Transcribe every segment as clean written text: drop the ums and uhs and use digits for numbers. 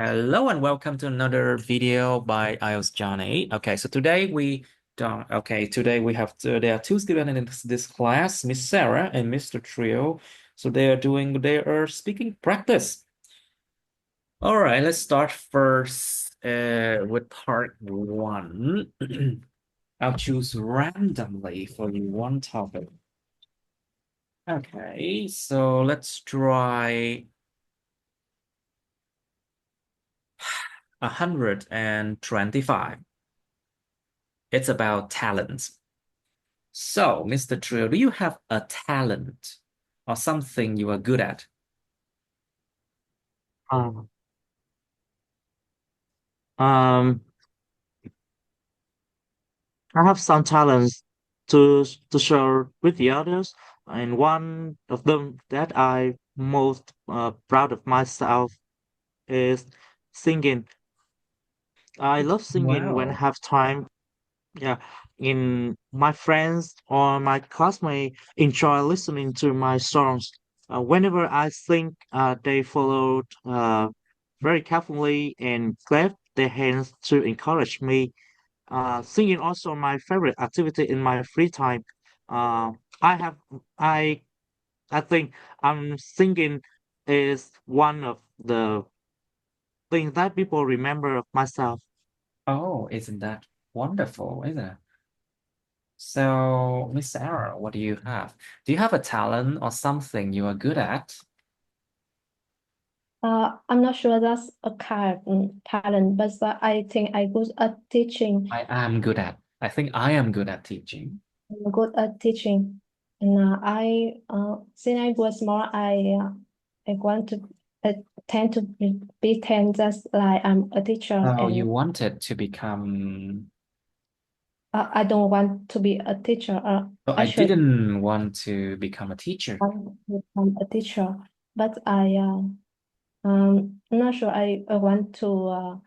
Hello and welcome to another video by IELTS Johnny. Okay, so today we don't. Okay, today we have there are two students in this class, Miss Sarah and Mr. Trio. So they are speaking practice. All right, let's start first with part one. I'll choose randomly for you one topic. Okay, so let's try 125. It's about talents. So, Mr. Trio, do you have a talent or something you are good at? Um, um, I have some talents to share with the others, and one of them that I most proud of myself is singing. I love singing when I Wow. have time. Yeah, in my friends or my classmates enjoy listening to my songs. Whenever I sing, they followed very carefully and clap their hands to encourage me. Singing also my favorite activity in my free time. Uh, I have I I think singing is one of the things that people remember of myself. Oh, isn't that wonderful, isn't it? So, Miss Sarah, what do you have? Do you have a talent or something you are good at? I'm not sure that's a kind talent, but I think I good at teaching. I am good at. I think I am good at teaching. I'm good at teaching, and I since I was small, I want to uh, tend to be tend just like I'm a teacher, So you and wanted to become. I don't want to be a teacher. So I Actually, didn't want to become a teacher. I want to become a teacher, but I'm not sure I want to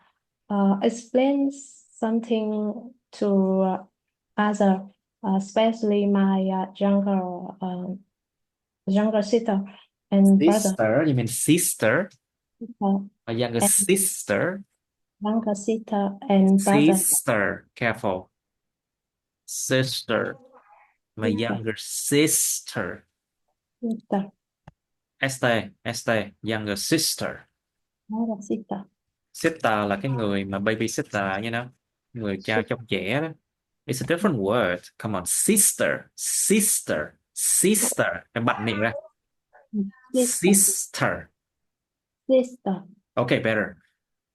explain something to other, especially my younger sister and brother, Sister, you mean sister? uh, A younger and sister? younger sister and brother, Sister, careful. Sister, my sister, younger sister. sister, ST, younger sister. younger sister, Sister là cái người mà babysitter, người cha sister, trông trẻ đó. It's a different word. Come on, sister, sister, sister. Em bật miệng ra. sister, Sister. sister. Okay, better.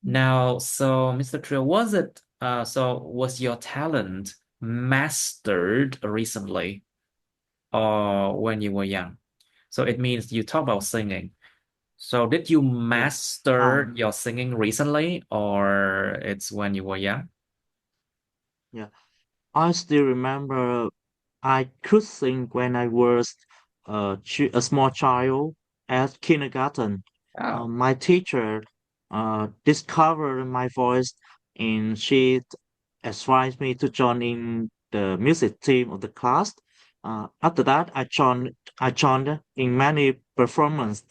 Now, so Mr. Trill, was your talent mastered recently or when you were young? So it means you talk about singing. So did you Yeah. master Um, your singing recently or it's when you were young? yeah. I still remember I could sing when I was a small child at kindergarten. Oh, My teacher discovered my voice and she advised me to join in the music team of the class. After that, I joined in many performances.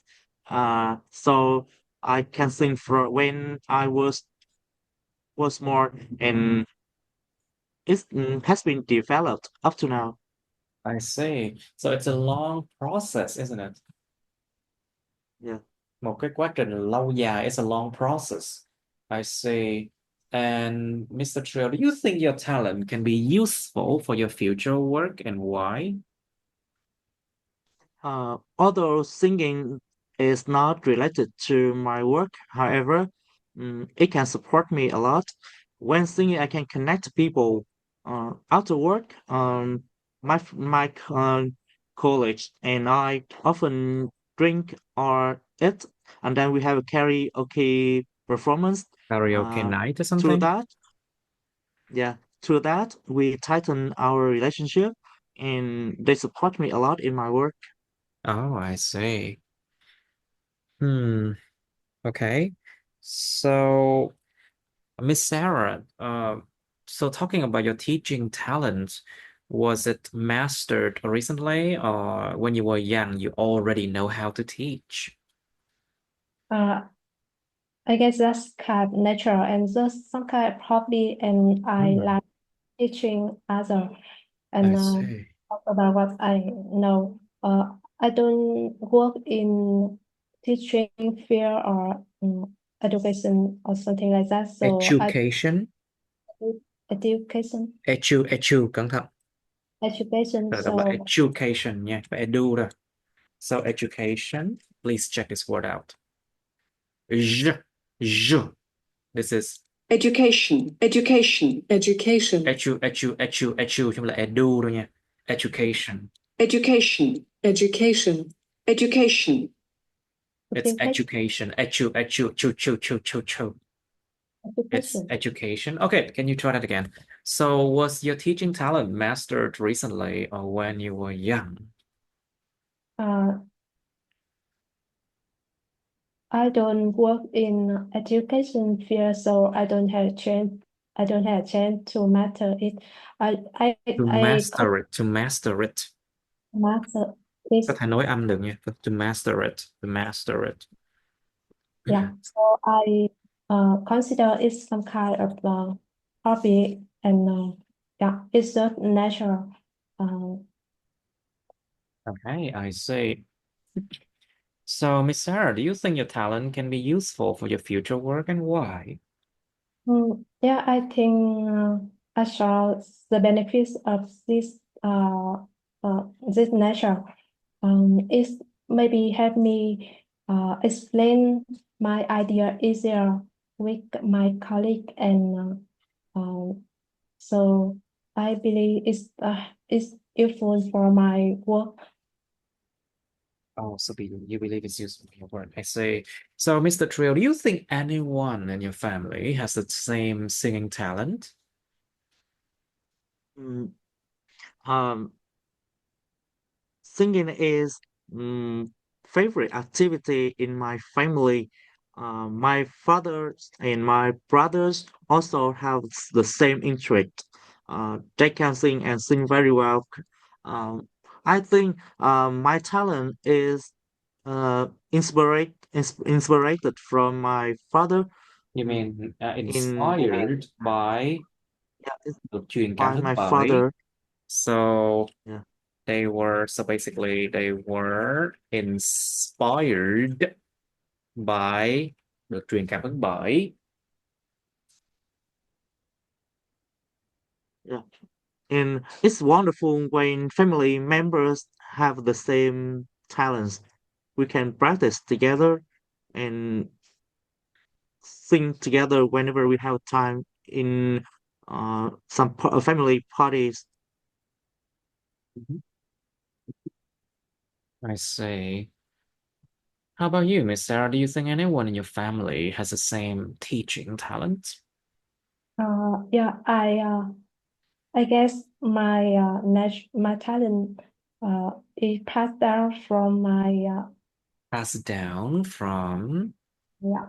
So I can sing for when I was more and it has been developed up to now. I see. So it's a long process, isn't it? Yeah. Một cái quá trình lâu dài. It's a long process. I see. And Mr. Trill, do you think your talent can be useful for your future work and why? Although singing is not related to my work, however, it can support me a lot. When singing, I can connect to people. After work, my colleagues and I often drink or eat, and then we have a karaoke performance. Karaoke Uh, night or through something? that, yeah, through that we tighten our relationship, and they support me a lot in my work. Oh, I see. Hmm. Okay. So, Miss Sarah, so talking about your teaching talent, was it mastered recently, or when you were young, you already know how to teach? Uh, I guess that's kind of natural and just some kind of hobby, and I like teaching other and I see. talk about what I know. I don't work in teaching field or education or something like that. So I Education. do education, Cẩn thận. education. Rồi đọc là So education nha, phải edu rồi. So education, please check this word out. J. This is Education, education, education, edu, chứ không là edu đâu nha. Education. education, education, education, It's education, education. Chu. It's education. education. Okay, can you try that again? So was your teaching talent mastered recently or when you were young? Uh, I don't work in education field, so I don't have a chance. I don't have a chance to master it. To I master it, to master it. master Có this. thể nói âm được nha. To master it, to master it. Yeah. So I consider it some kind of hobby, and yeah, it's just natural. Okay, I see. So, Miss Sarah, do you think your talent can be useful for your future work and why? Yeah, I think I saw the benefits of this nature. It maybe help me explain my idea easier with my colleague, and so I believe it's useful for my work. Oh, so you believe it's useful for your work. I see. So, Mr. Trill, do you think anyone in your family has the same singing talent? Mm, Um, Singing is favorite activity in my family. My father and my brothers also have the same interest. They can sing and sing very well. I think my talent is inspired from my father. You mm, mean in inspired by yeah, it's được truyền cảm by hứng my bởi. father. So Yeah, so basically they were inspired by được truyền cảm hứng bởi. yeah. And it's wonderful when family members have the same talents. We can practice together and sing together whenever we have time in some family parties. Mhm. I see. How about you, Miss Sarah? Do you think anyone in your family has the same teaching talent? Yeah, I guess my talent is passed down from my Passed down from. yeah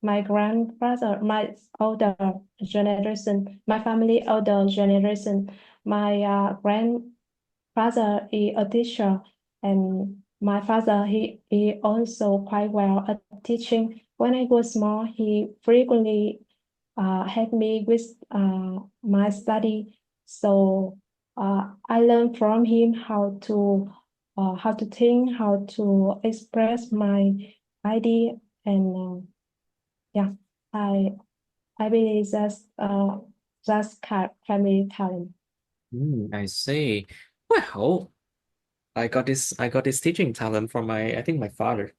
my grandfather, my older generation, my family older generation. My grandfather is a teacher, and my father he also quite well at teaching. When I was small, he frequently helped me with my study. So I learned from him how to think, how to express my idea, and yeah, I I believe that's family talent. I see. Well, I got this teaching talent from I think my father.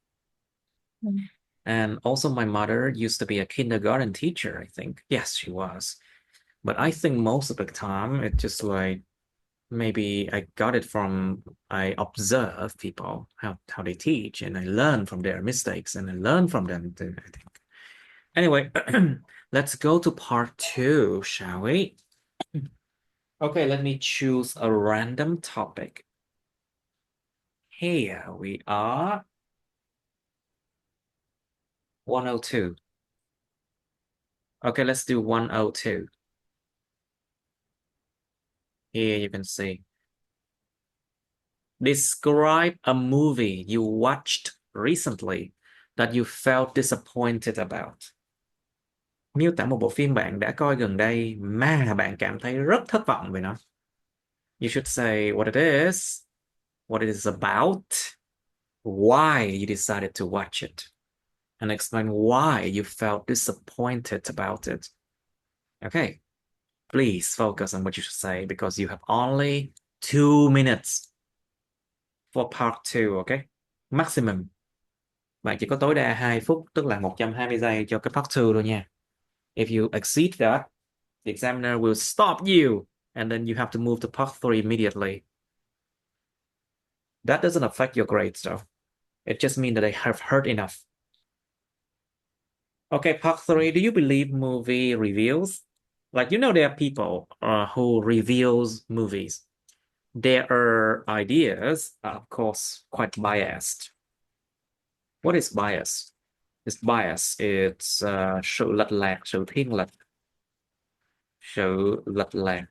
Mm. And also my mother used to be a kindergarten teacher, I think. Yes, she was. But I think most of the time it just like maybe I got it from I observe people how they teach and I learn from their mistakes and I learn from them too, I think. Anyway, let's go to part two, shall we? Okay, let me choose a random topic. Here we are. 102. Okay, let's do 102. Here you can see. Describe a movie you watched recently that you felt disappointed about. Miêu tả một bộ phim bạn đã coi gần đây mà bạn cảm thấy rất thất vọng về nó. You should say what it is, what it is about, why you decided to watch it, and explain why you felt disappointed about it. Okay, please focus on what you should say because you have only 2 minutes for part 2, okay? Maximum. Bạn chỉ có tối đa 2 phút, tức là 120 giây cho cái part 2 thôi nha. If you exceed that, the examiner will stop you and then you have to move to part 3 immediately. That doesn't affect your grades though. It just means that they have heard enough. Okay, part 3, do you believe movie reviews? Like, there are people who reviews movies. Their ideas are, of course, quite biased. What is bias? It's bias. It's sự lệch lạc, sự thiên lệch, sự lệch lạc,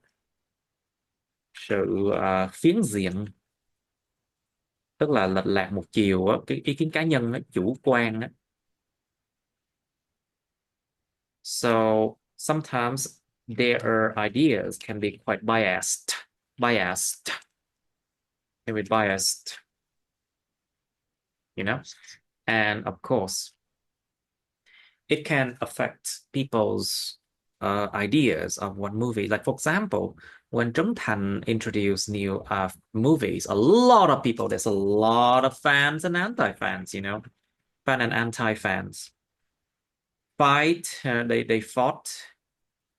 sự phiến diện, tức là lệch lạc một chiều á, cái ý kiến cá nhân á, chủ quan á. So sometimes their ideas can be quite biased. Can be biased, and of course it can affect people's ideas of one movie. Like, for example, when Trấn Thành introduced new movies, there's a lot of fans and anti-fans, fan and anti-fans fight. They fought.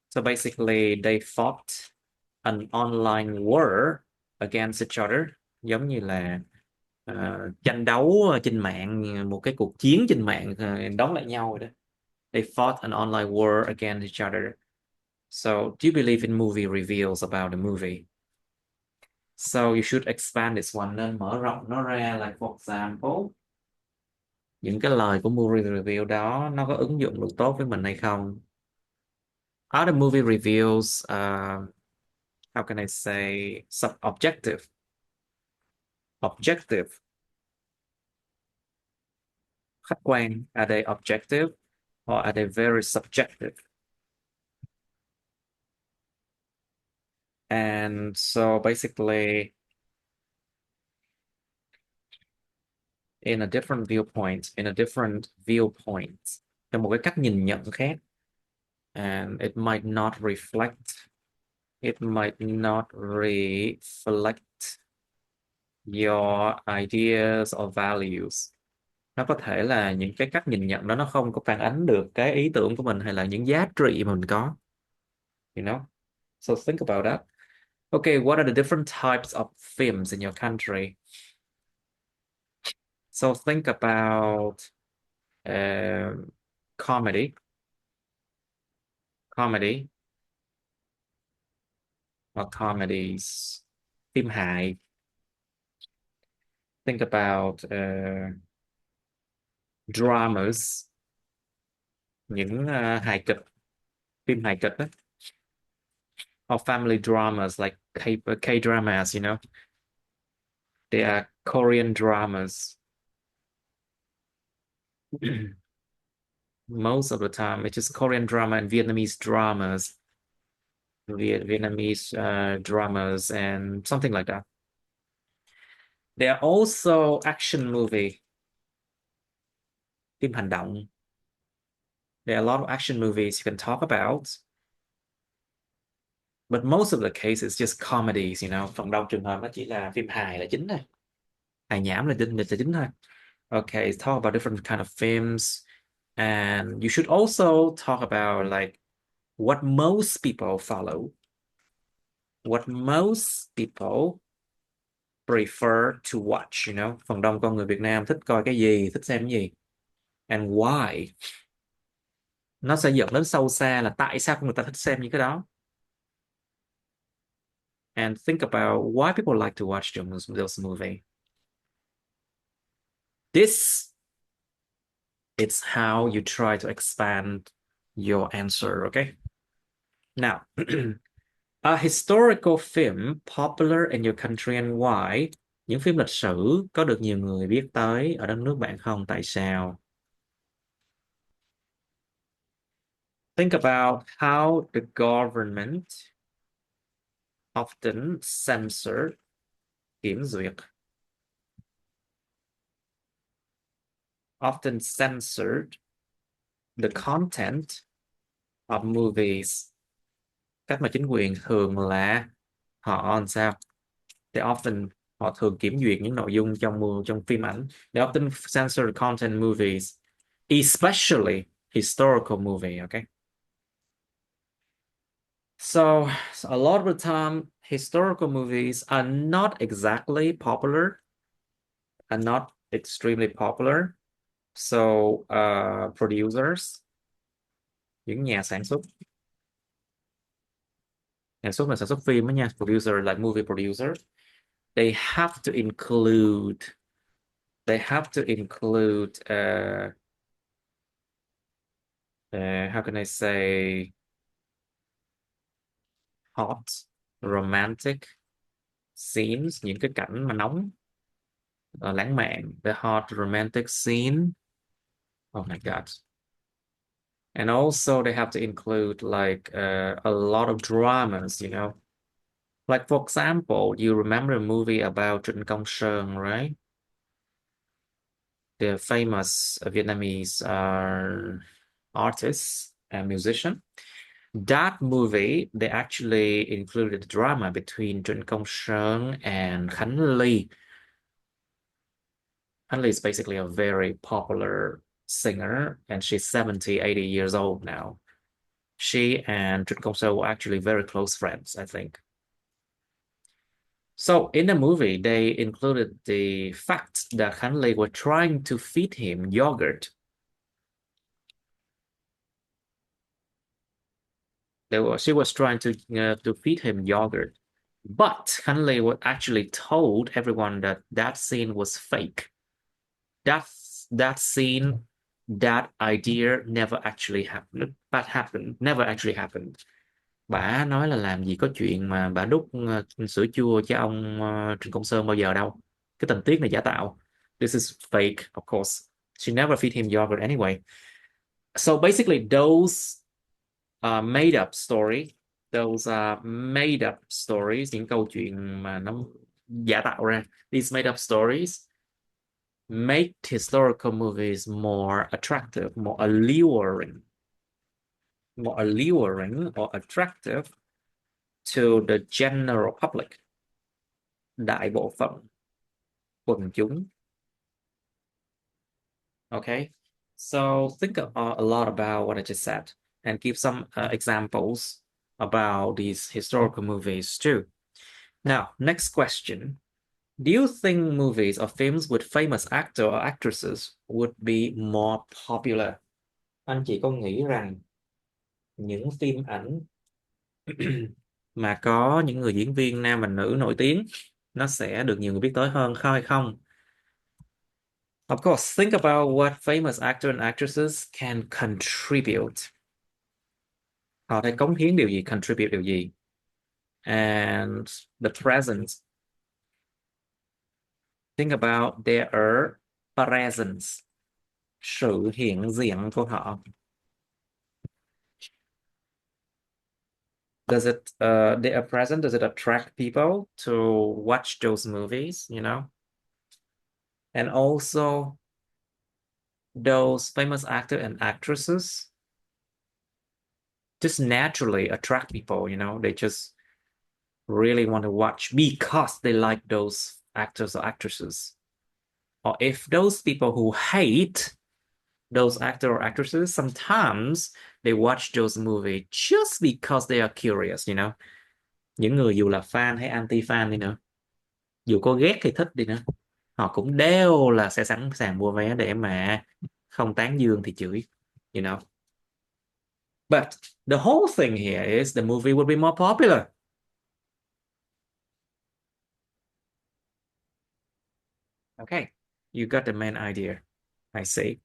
So basically, they fought an online war against each other, giống như là tranh đấu trên mạng, một cái cuộc chiến trên mạng đón lại nhau rồi đó. They fought an online war against each other. So, do you believe in movie reveals about the movie? So you should expand this one, nên mở rộng nó ra. Like, for example, những cái lời của movie review đó nó có ứng dụng được tốt với mình hay không? Other movie reviews, how can I say, subjective. Objective. Khách quan. Are they objective or are they very subjective? And so basically, in a different viewpoint, trong một cái cách nhìn nhận khác, and it might not reflect your ideas or values. Nó có thể là những cái cách nhìn nhận đó nó không có phản ánh được cái ý tưởng của mình hay là những giá trị mà mình có. So think about that. Okay, what are the different types of films in your country? So think about comedy or comedies, phim hài. Think about dramas, những hài kịch, phim hài kịch đó. Or family dramas like K-dramas, They are Korean dramas. Most of the time, it's just Korean drama and Vietnamese dramas. Vietnamese dramas and something like that. There are also action movie, phim hành động. There are a lot of action movies you can talk about. But most of the case it's just comedies, Phần đông trường hợp nó chỉ là phim hài là chính thôi. Hài nhảm là chính thôi. Okay, talk about different kind of films. And you should also talk about like what most people follow. What most people prefer to watch, Phần đông con người Việt Nam thích coi cái gì, thích xem cái gì. And why. Nó sẽ dẫn đến sâu xa là tại sao người ta thích xem những cái đó. And think about why people like to watch those movies. This is how you try to expand your answer, okay? Now, a historical film popular in your country and why? Những phim lịch sử có được nhiều người biết tới ở đất nước bạn không? Tại sao? Think about how the government often censored, kiểm duyệt, often censored the content of movies. Cách mà chính quyền thường là họ làm sao? Họ thường kiểm duyệt những nội dung trong phim ảnh. They often censor the content movies, especially historical movie. Okay. So a lot of the time, historical movies are not exactly popular, are not extremely popular. So producers, những nhà sản xuất là sản xuất phim đó nha, producer like movie producer, they have to include how can I say, hot romantic scenes, những cái cảnh mà nóng, lãng mạn, the hot romantic scene. Oh my god. And also they have to include like a lot of dramas, you know. Like for example, you remember a movie about Trịnh Công Sơn, right? The famous Vietnamese artist and musician. That movie, they actually included drama between Trịnh Công Sơn and Khánh Ly. Khánh Ly is basically a very popular singer, and she's 70, 80 years old now. She and Trịnh Công Sơn were actually very close friends, I think. So in the movie, they included the fact that Khánh Ly were trying to feed him yogurt. She was trying to feed him yogurt, but Khánh Ly was actually told everyone that that scene was fake. That scene, that idea never actually happened. Never actually happened. Bả nói là làm gì có chuyện mà bả đút sữa chua cho ông Trịnh Công Sơn bao giờ đâu. Cái tình tiết này giả tạo. This is fake, of course. She never feed him yogurt anyway. So basically, those made up story, những câu chuyện mà nó giả tạo ra, these made up stories make historical movies more attractive, more alluring or attractive to the general public, đại bộ phận, quần chúng. Okay, so think a lot about what I just said and give some examples about these historical movies too. Now, next question. Do you think movies or films with famous actor or actresses would be more popular? Anh chị có nghĩ rằng những phim ảnh mà có những người diễn viên nam và nữ nổi tiếng nó sẽ được nhiều người biết tới hơn hay không? Of course, think about what famous actors and actresses can contribute. Họ thể cống hiến điều gì, contribute điều gì. And the present. Think about their presence, sự hiện diện của họ. Does it, their presence, does it attract people to watch those movies, you know? And also, those famous actors and actresses just naturally attract people, you know? They just really want to watch because they like those actors or actresses. Or if those people who hate those actors or actresses, sometimes they watch those movies just because they are curious, you know? Những người dù là fan hay anti-fan đi nữa, dù có ghét hay thích đi nữa, họ cũng đều là sẽ sẵn sàng mua vé để mà không tán dương thì chửi, you know? But the whole thing here is the movie would be more popular. Okay, you got the main idea. I see.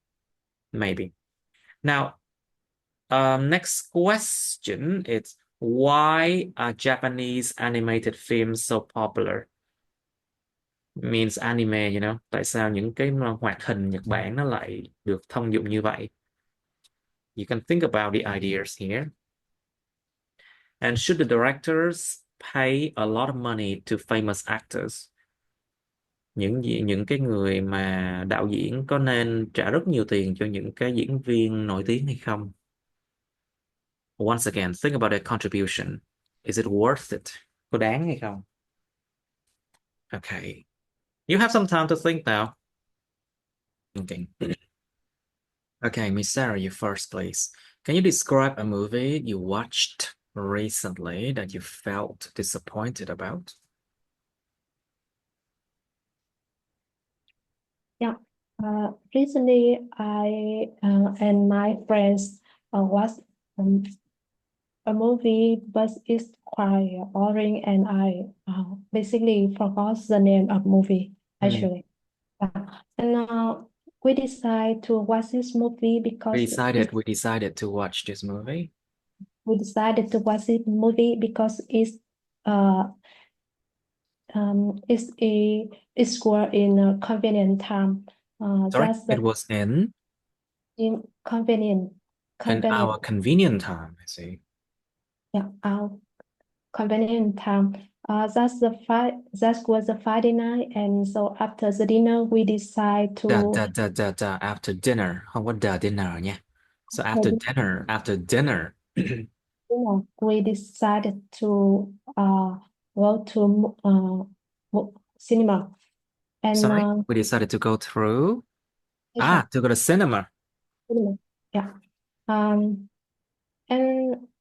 Maybe. Now, next question is, why are Japanese animated films so popular? Means anime, you know. Tại sao những cái hoạt hình Nhật Bản nó lại được thông dụng như vậy? You can think about the ideas here. And should the directors pay a lot of money to famous actors? Những cái người mà đạo diễn có nên trả rất nhiều tiền cho những cái diễn viên nổi tiếng hay không? Once again, think about their contribution. Is it worth it? Có đáng hay không? Okay. You have some time to think now. Okay. Okay, Miss Sarah, you first, please. Can you describe a movie you watched recently that you felt disappointed about? Yeah. Recently, I and my friends watched a movie, but it's quite boring, and I basically forgot the name of movie actually. And we decided to watch this movie because We decided to watch this movie. we decided to watch this movie because uh it's scored in a convenient time. Sorry, That's the it was in convenient our convenient time, I see. yeah, our convenient time. That was the Friday night, and so after the dinner, we decide to After dinner, không có the dinner nha. So after dinner. we decided to go to cinema, and Sorry, we decided to go through to go to cinema. cinema. Yeah. And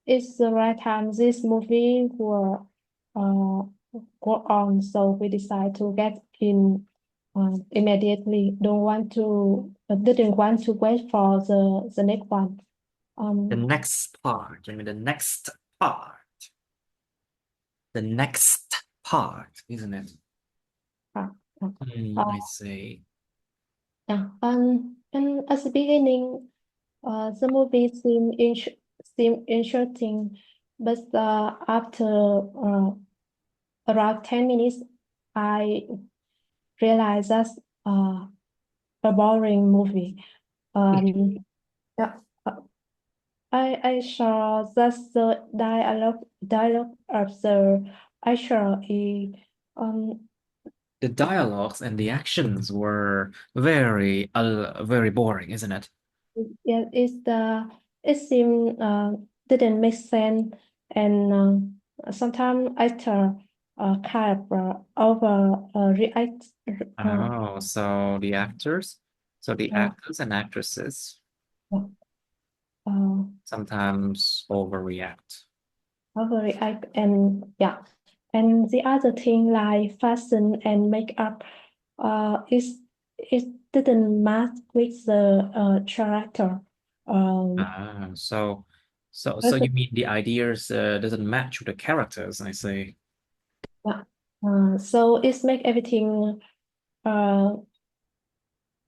it's the right time this movie will go on, so we decide to get in immediately. Didn't want to wait for the next one. The next part. Give me the next part. The next part, isn't it? uh, I see. yeah. And at the beginning, the movie seemed interesting, but after around 10 minutes, I realized that's a boring movie. Yeah, I saw that the dialogue of the actor The dialogues and the actions were very boring, isn't it? yeah, it seemed didn't make sense, and sometimes actor kind of over react. Oh, so the actors, the Uh, actors and actresses uh, sometimes overreact. overreact, and yeah, and the other thing like fashion and makeup, it didn't match with the character. So But, you mean the ideas doesn't match with the characters, I see. yeah, so it make everything uh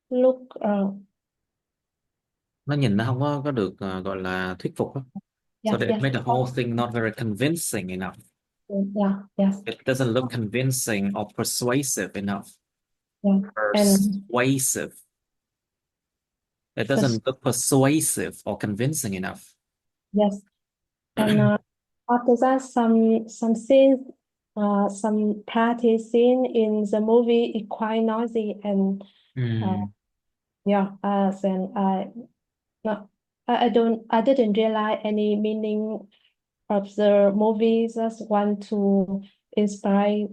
look Nó nhìn nó không có được gọi là thuyết phục á. So yeah, they yes, made the whole thing not very convincing enough. yeah, yes, It doesn't look convincing or persuasive enough. yeah, and Persuasive. It doesn't look persuasive or convincing enough. yes, and after that, some scenes, some party scene in the movie is quite noisy, and yeah, then no, I didn't realize any meaning of the movie. Just want to inspire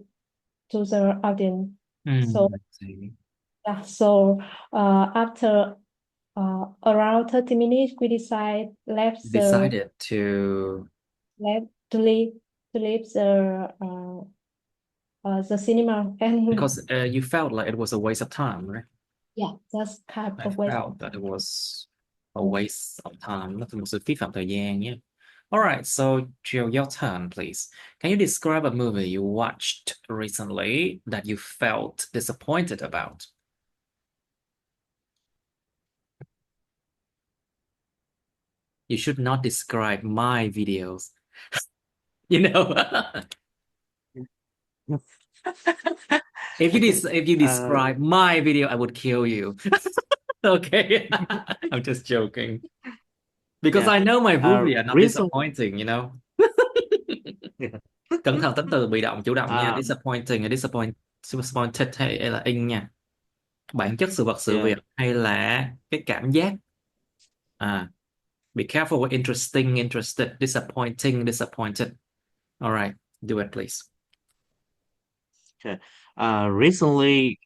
to the audience. So I see. yeah, so after around 30 minutes, we Decided to leave the cinema, and because you felt like it was a waste of time, right? yeah, that's kind I of waste. felt that it was a waste of time. Nó là một sự phí phạm thời gian nhé. All right, so Jill, your turn, please. Can you describe a movie you watched recently that you felt disappointed about? You should not describe my videos. You know, if you describe my video, I would kill you. Okay, I'm just joking. Because Yeah. I know my movie are not Recent. disappointing, you know. Cẩn thận tính từ bị động chủ động nha. Uh, Disappointing hay disappointed hay là in nha. Bản chất sự vật sự yeah. việc hay là cái cảm giác. À, be careful with interesting, interested, disappointing, disappointed. All right, do it please. Okay. Recently,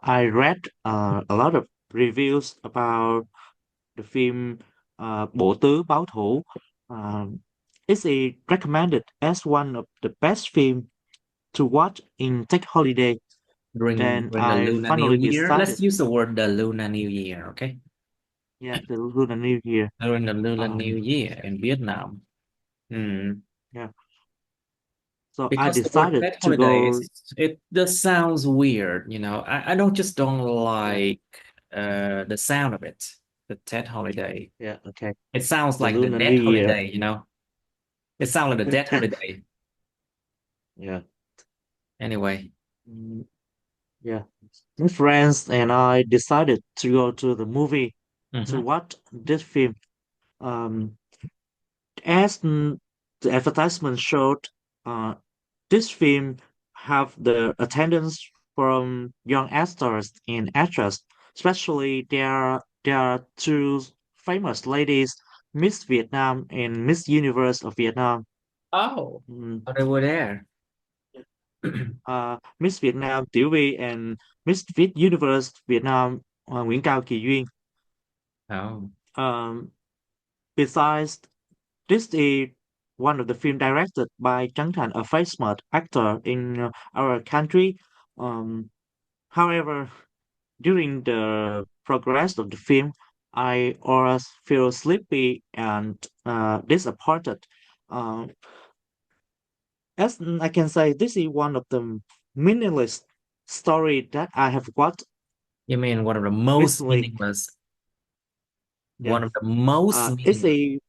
I read a lot of reviews about the film Bộ Tứ Báo Thủ. It's recommended as one of the best film to watch in tech holiday. Then During the I Lunar New finally Year. decided, Let's use the word the Lunar New Year, okay? yeah, the Lunar New Year. During the Lunar New Um, Year in Vietnam. Hmm. yeah. So I Because the word decided Tet to holiday go. is it just sounds weird, you know. I don't Yeah, like the sound of it, the Tet holiday. yeah, okay. It sounds The like the Lunar New dead Year. holiday, you know. It sounds like the dead holiday. Yeah. Anyway. Mm, yeah. My friends and I decided to go to the movie to Mhm. watch this film. Um, as the advertisement showed, uh, this film have the attendance from young actors and actresses. Especially there are two famous ladies, Miss Vietnam and Miss Universe of Vietnam. Oh, Mm, oh, they were there. Miss Vietnam Tiểu Vy and Miss Universe Vietnam Nguyễn Cao Kỳ Duyên. Oh. Um, Besides, this is one of the film directed by Trấn Thành, a famous actor in our country. Um, However, during the progress of the film, I always feel sleepy and disappointed. Uh, as I can say, this is one of the meaningless story that I have watched You mean one of the most recently. meaningless, Yeah, one of the most it's meaningless. a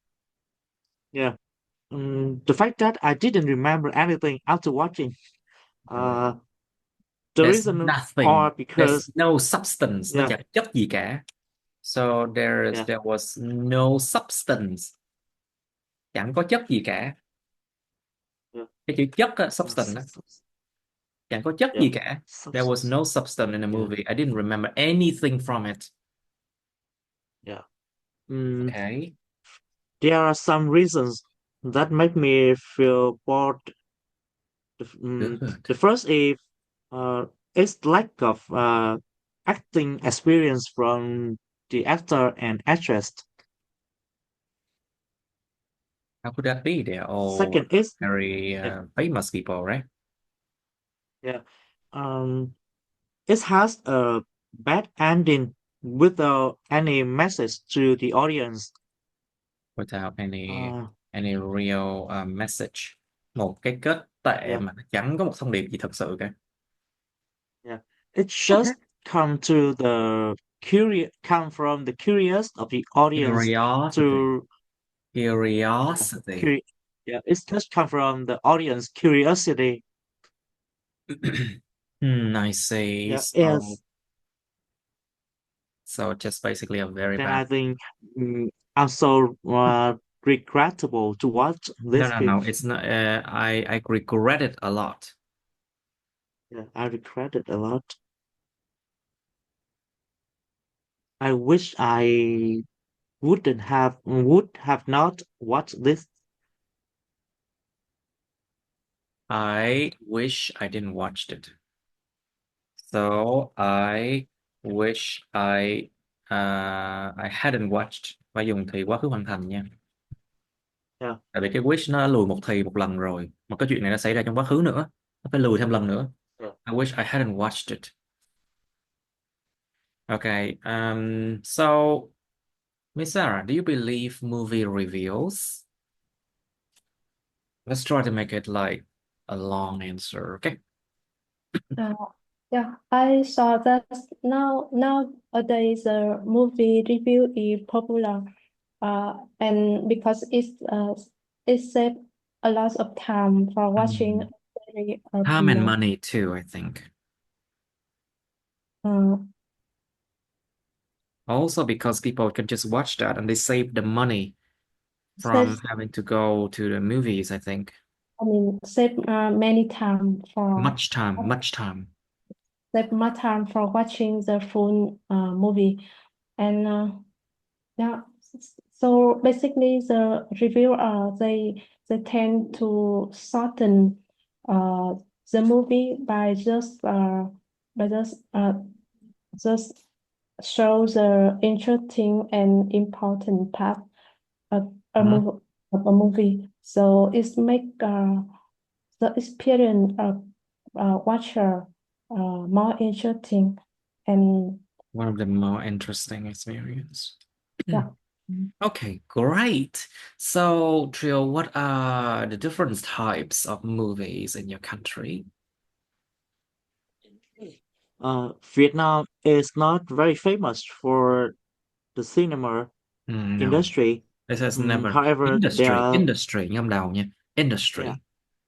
yeah. The fact that I didn't remember anything after watching. Uh, the There's reason nothing. are There's because no substance. Nó yeah, chẳng chất gì cả. So yeah, there was no substance. Chẳng có chất gì cả. yeah, Cái chữ chất á, uh, substance á, s- s- chẳng có chất yeah, gì cả. There was substance. no substance in the Yeah, movie. I didn't remember anything from it. yeah. Mm, Okay. there are some reasons that make me feel bored. The Good. first is its lack of acting experience from the actor and actress. How could that be? They're all Second is very yeah, famous people, right? yeah. Um, it has a bad ending without any message to the audience. Without Uh, any real message. Một cái kết tệ yeah, mà nó chẳng có một thông điệp gì thật sự cả. yeah. It Okay. just come from the curious of the audience Curiosity. to yeah, Curiosity. yeah. It's just come from the audience curiosity. I see. Yeah, yes. So just basically a very Then bad. I think I'm so regrettable to watch No, this no, film. no. It's not. I regret it a lot. Yeah, I regret it a lot. I wish I would have not watched this. I wish I didn't watched it. So I wish I hadn't watched. Phải dùng thì quá khứ hoàn thành nha. Yeah, Tại vì cái wish nó lùi một thì một lần rồi. Mà cái chuyện này nó xảy ra trong quá khứ nữa. Nó phải lùi thêm lần nữa. yeah. I wish I hadn't watched it. Okay. So Miss Sarah, do you believe movie reviews? Let's try to make it like a long answer. Okay. Uh, yeah, I saw that nowadays the movie review is popular, and because it saves a lot of time for watching Mm. a series Time and money too, I think. uh, Also because people can just watch that and they save the money from Save, having to go to the movies, I think. save many time for Much time. save much time for watching the full movie. And yeah, so basically the reviewer they tend to shorten uh the movie by just show the interesting and important part of a Mhm. movie So it's make the experience of watcher more interesting and One of the more interesting experience. yeah. Okay, great. So, Trio, what are the different types of movies in your country? Vietnam is not very famous for the cinema No, industry. it says never. However, there are Industry, nhâm đầu nha. yeah,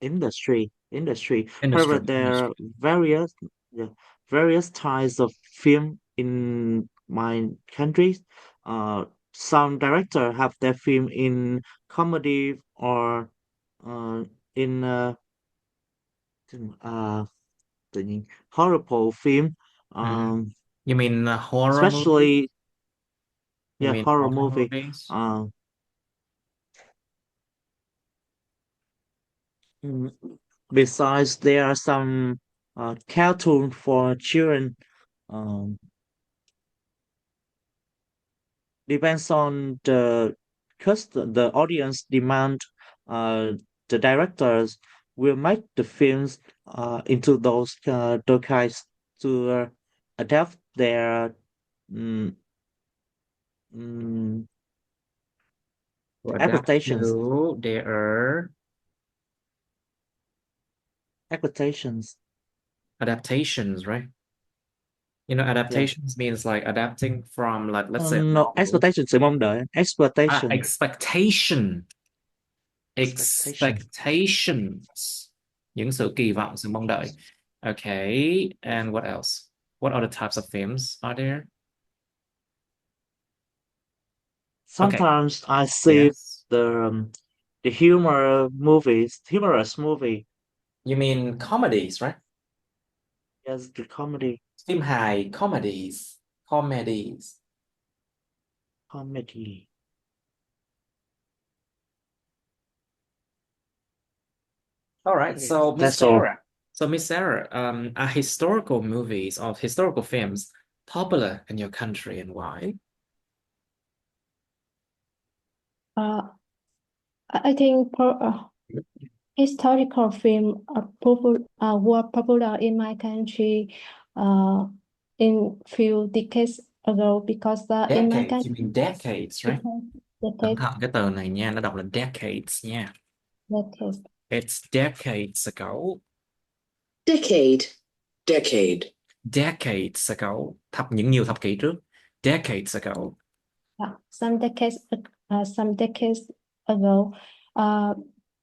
Industry, industry. However, there are industry. yeah, various types of film in my country. Uh, some director have their film in comedy or in uh, tự nhiên, horrible film. Mhm. Um, You mean horror movie? especially You yeah, mean horror horror movie. movies? Uh, mm, besides, there are some cartoon for children. Um, depends on the audience demand. The directors will make the films into those kinds to adapt their mm, mm, To adapt expectations. to their Expectations. adaptations, right? You know, Yeah. adaptations means like adapting from, like, let's say a No, novel. expectation, sự mong đợi. Expectation. Expectation. Expectation. Expectations. Những sự kỳ vọng, sự mong đợi. Okay, and what else? What other types of films are there? Okay, Sometimes I see yes. the humorous movie. You mean comedies, right? Yes, the comedy, Phim hài, comedies. Comedies. comedy. All right, Okay, so Miss that's all. Sarah. So Miss Sarah, are historical movies or historical films popular in your country and why? Uh, I think historical film were popular in my country uh, in few decades ago because in my Decades, you country mean decades, right? Cẩn decades thận cái từ này nha, nó đọc là decades nha. decades It's decades ago. Decade. Decade. Decades ago. Nhiều thập kỷ trước. Decades ago. some decades ago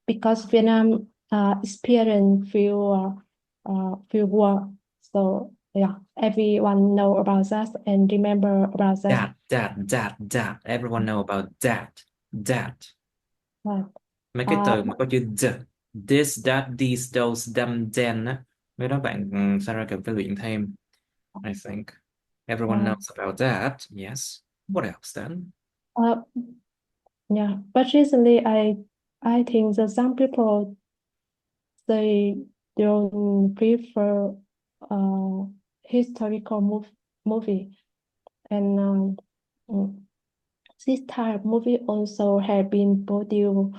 because Vietnam experienced few war. So yeah, everyone know about that and remember about that. That. Everyone know about that. That. Right. Mấy cái từ mà có chữ d. This, that, these, those, them, then á. Mấy đó bạn Sarah cần phải luyện thêm. I think. Everyone uh, knows about that. Yes. What else then? uh, yeah, but recently I think that some people they don't prefer uh historical movie and this type of movie also have been produced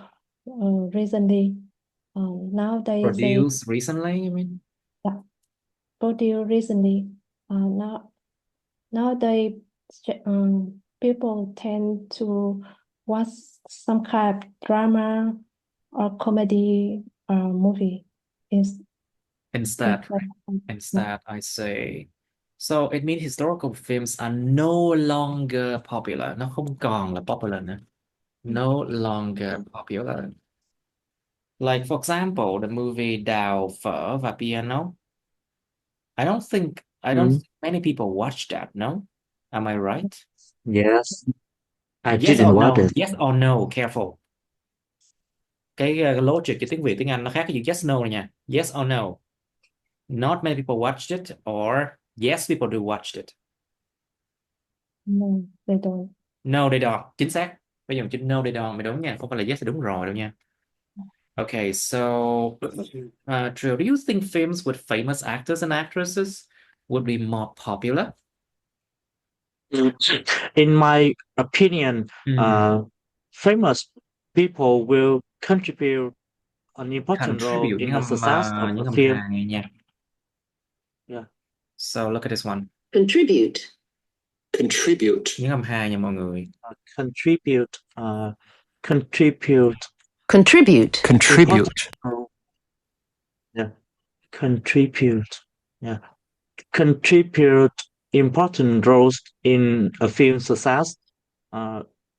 recently. Nowadays they Produced recently, you mean? yeah, produced recently. Now nowadays people tend to watch some kind of drama or comedy movie is Instead, instead. right? Yeah. Instead, I say. So it means historical films are no longer popular. Nó không còn là popular nữa. No longer popular. Like, for example, the movie Đào phở và piano. I don't Mm, think many people watch that, no? Am I right? yes, I Yes or didn't watch no? it. Yes or no? Careful. cái logic của tiếng Việt tiếng Anh nó khác cái chữ yes no này nha. Yes or no. Not many people watched it, or yes people do watched it. No, they don't. No they don't. Chính xác. Bây giờ chữ no they don't mới đúng nha, không phải là yes là đúng rồi đâu nha. Okay, so Trill, do you think films with famous actors and actresses would be more popular? In my opinion, Mm, famous people will contribute an important role contribute in the success of những the âm film. hài nha. Yeah. So look at this one. Contribute. Contribute. Những âm hài nha mọi người. Contribute. Contribute. Contribute. Contribute. Yeah. Contribute. Yeah. Contribute important roles in a film's success.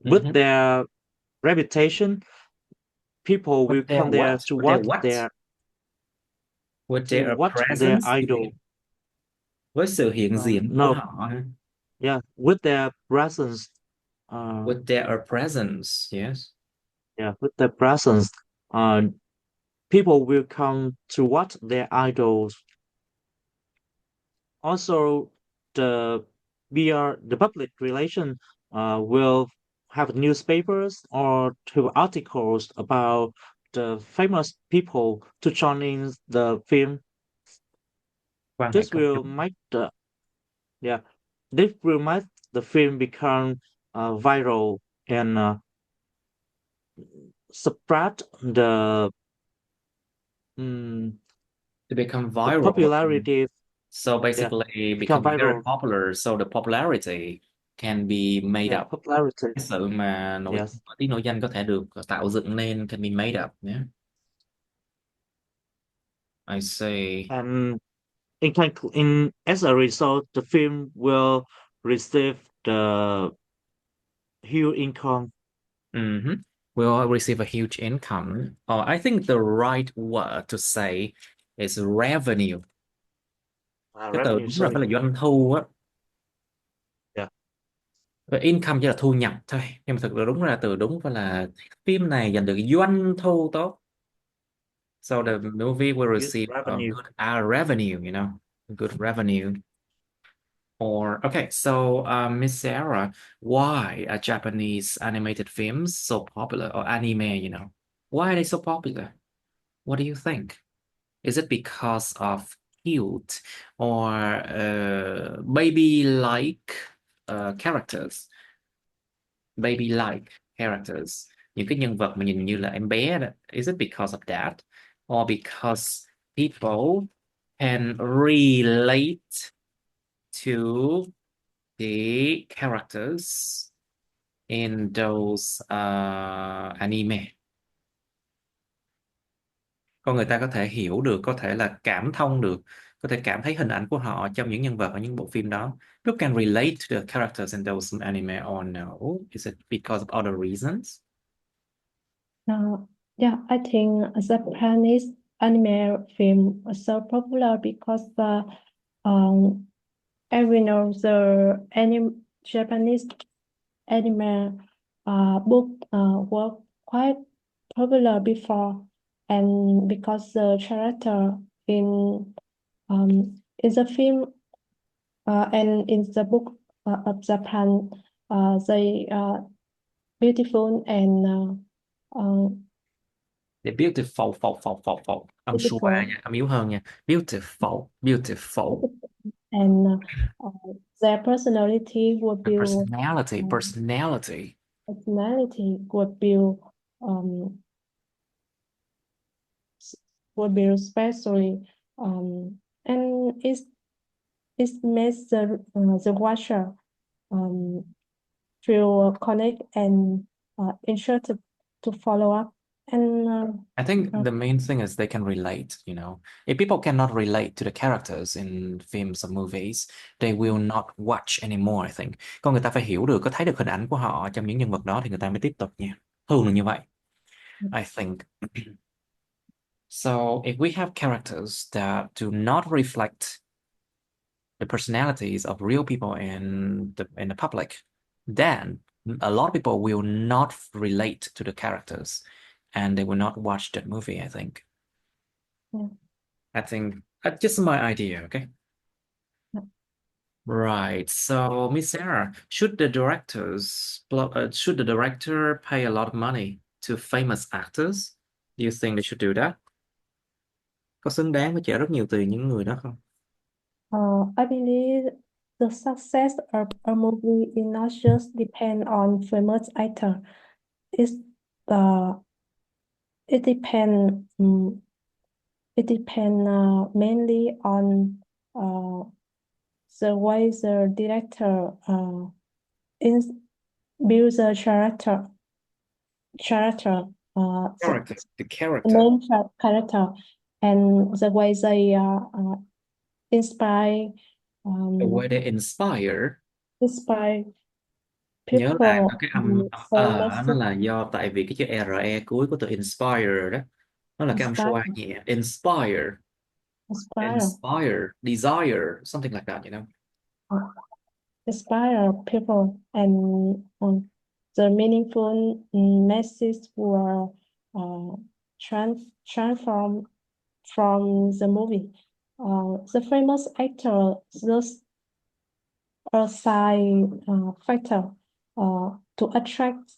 With their reputation, people will come there to watch their With their their presence. idol. Với sự hiện diện của No. họ. Yeah, with their presence. With their presence, yes. Yeah, with their presence, people will come to watch their idols. Also, the public relation will have newspapers or to articles about the famous people to join in the film. Quan hệ This công will chúng. make this will make the film become viral and spread To become the viral. popularity. So basically become becoming very viral. popular. So the popularity can be made up. Popularity. Cái sự mà nổi danh có thể được tạo dựng nên, can be made up. Yeah. I see. And as a result, the film will receive the huge income. Will receive a huge income. Oh, I think the right word to say is revenue. Cái từ đúng là phải là doanh thu á. Và income chỉ là thu nhập thôi, nhưng mà thực ra đúng ra từ đúng phải là phim này giành được doanh thu tốt. So the movie will receive a good revenue, you know, good revenue. Or okay, so Miss Sarah, why are Japanese animated films so popular, or anime, you know? Why are they so popular? What do you think? Is it because of cute or baby-like characters? Baby-like characters. Những cái nhân vật mà nhìn như là em bé đó. Is it because of that? Or because people can relate to the characters in those anime? Con người ta có thể hiểu được, có thể là cảm thông được, có thể cảm thấy hình ảnh của họ trong những nhân vật ở những bộ phim đó. People can relate to the characters in those anime or no? Is it because of other reasons? Yeah, I think Japanese anime film are so popular because everyone knows the Japanese anime book were quite popular before, and because the character in the film and in the book of Japan, they are beautiful and The beautiful, âm số beautiful. A nha, âm yếu hơn nha. Beautiful. And their personality would be Personality would be especially and it makes the watcher feel connect and interested to follow up. And I think the main thing is they can relate, you know. If people cannot relate to the characters in films or movies, they will not watch anymore, I think. Con người ta phải hiểu được, có thấy được hình ảnh của họ trong những nhân vật đó thì người ta mới tiếp tục nha. Thường là như vậy, I think. So if we have characters that do not reflect the personalities of real people in the public, then a lot of people will not relate to the characters. and they will not watch that movie, I think. Yeah. I think just my idea, okay? Yeah. Right. So, Miss Sarah, should the director pay a lot of money to famous actors? Do you think they should do that? Có xứng đáng phải trả rất nhiều tiền những người đó không? I believe the success of a movie is not just depend on famous actor. It's it depend mainly on the way the director in builds the character Character, the character, main character, and the way they inspire the way they inspire. inspire Nhớ là people cái âm so nó là do tại vì cái chữ RE cuối của từ inspire đó, nó là cái âm inspire xoa nhẹ. Inspire, desire, something like that, you know. inspire people, and the meaningful message were transformed from the movie. The famous actor thus a side factor to attract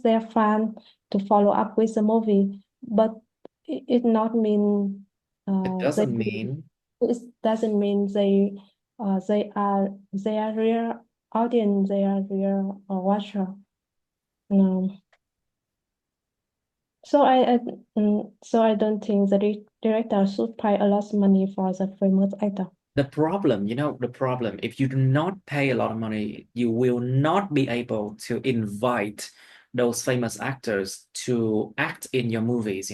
their fan to follow up with the movie, but it not mean It doesn't mean it doesn't mean they are real audience, they are real watcher. So I don't think the director should pay a lot of money for the famous actor. the problem, if you do not pay a lot of money, you will not be able to invite those famous actors to act in your movies,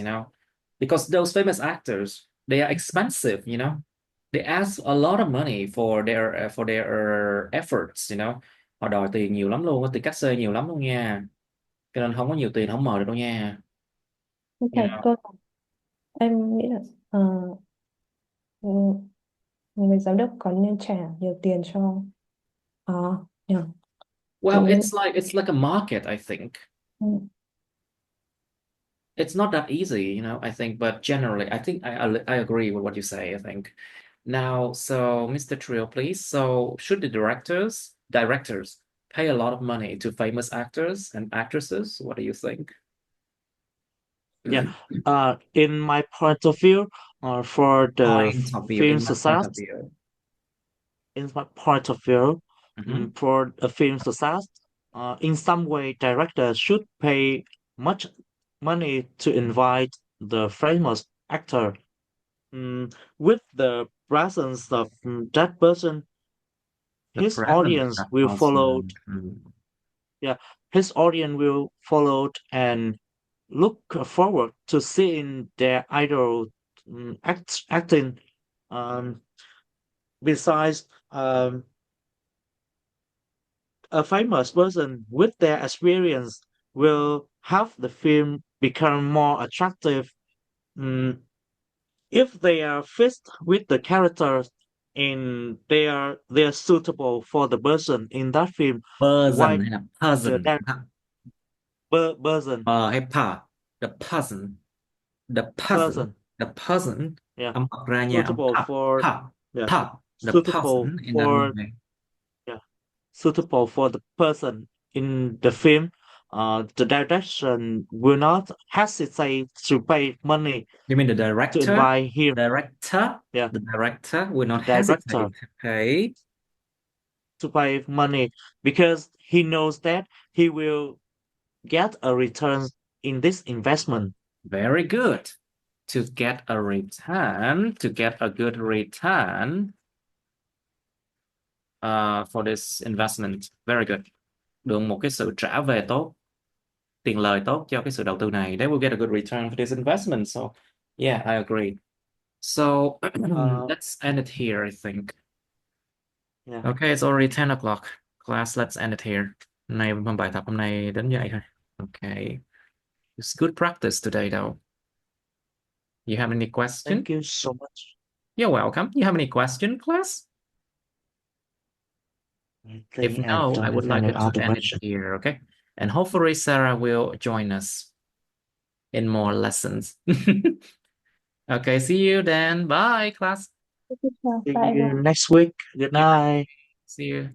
because those famous actors, they are expensive, they ask a lot of money for their efforts, họ đòi tiền nhiều lắm luôn, tiền cát xê nhiều lắm luôn nha, cho nên không có nhiều tiền không mời được đâu nha. Okay, cô em nghĩ là ừ, người giám đốc có nên trả nhiều tiền cho yeah. Well, it's like a market, I think. It's not that easy, I think, but generally, I think I agree with what you say, I think. Now, so Mr. Trio, please. So should the directors pay a lot of money to famous actors and actresses? What do you think? Yeah. In my point of view, for the film success, in my point of view, for a film success, in some way, directors should pay much money to invite the famous actor. With the presence of that person, his audience will follow. Yeah, his audience will follow and look forward to seeing their idol acting. Besides, a famous person with their experience will have the film become more attractive. If they are fit with the characters and they are suitable for the person in that film, why person that person the person yeah âm bật ra nha, suitable for the suitable person in that for movie. Suitable for the person in the film, the direction will not hesitate to pay money. You mean the director? To invite him. Yeah. The director will not hesitate to pay money because he knows that he will get a return in this investment. Very good. To get a good return for this investment. Very good. Được một cái sự trả về tốt, tiền lời tốt cho cái sự đầu tư này. They will get a good return for this investment. So, yeah, I agree. So, let's end it here, I think. Yeah. Okay, it's already 10 o'clock. Class, let's end it here. Này, bài tập hôm nay đến vậy thôi. Okay. It's good practice today, though. You have any questions? Thank you so much. You're welcome. You have any question, class? If no, I would like to end it here, okay? And hopefully Sarah will join us in more lessons. Okay, see you then. Bye, class. See Bye you everyone. next week. Good night. See you.